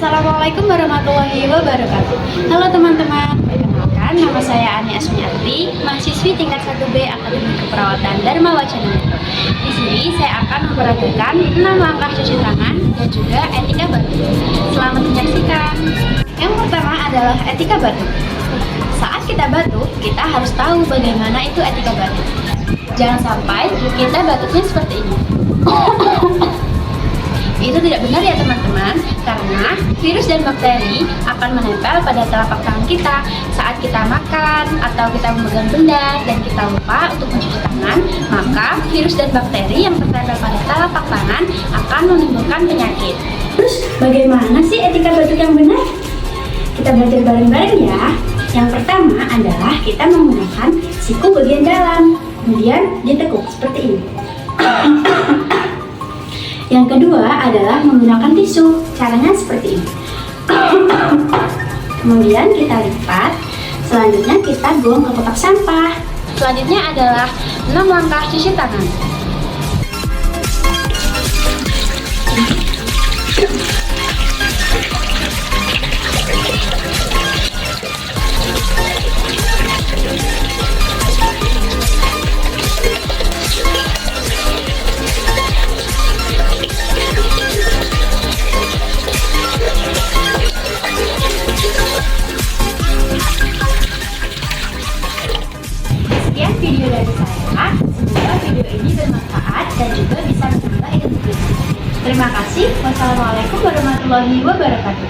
Assalamualaikum warahmatullahi wabarakatuh. Halo teman-teman, perkenalkan nama saya Ani Asmiati, mahasiswi tingkat 1B Akademi Keperawatan Dharma Wacana. Di sini saya akan memperagakan 6 langkah cuci tangan dan juga etika batuk. Selamat menyaksikan. Yang pertama adalah etika batuk. Saat kita batuk, kita harus tahu bagaimana itu etika batuk. Jangan sampai kita batuknya seperti ini. Itu tidak benar ya teman-teman, karena virus dan bakteri akan menempel pada telapak tangan kita saat kita makan atau kita memegang benda dan kita lupa untuk mencuci tangan, maka virus dan bakteri yang tertempel pada telapak tangan akan menimbulkan penyakit. Terus bagaimana sih etika batuk yang benar? Kita belajar bareng-bareng ya. Yang pertama adalah kita menggunakan siku bagian dalam, kemudian ditekuk seperti ini. Yang kedua adalah menggunakan tisu. Caranya seperti ini. Kemudian kita lipat. Selanjutnya kita buang ke kotak sampah. Selanjutnya adalah 6 langkah cuci tangan. Sekian video dari saya, semoga video ini bermanfaat dan juga bisa menambah ilmu kita. Terima kasih. Wassalamualaikum warahmatullahi wabarakatuh.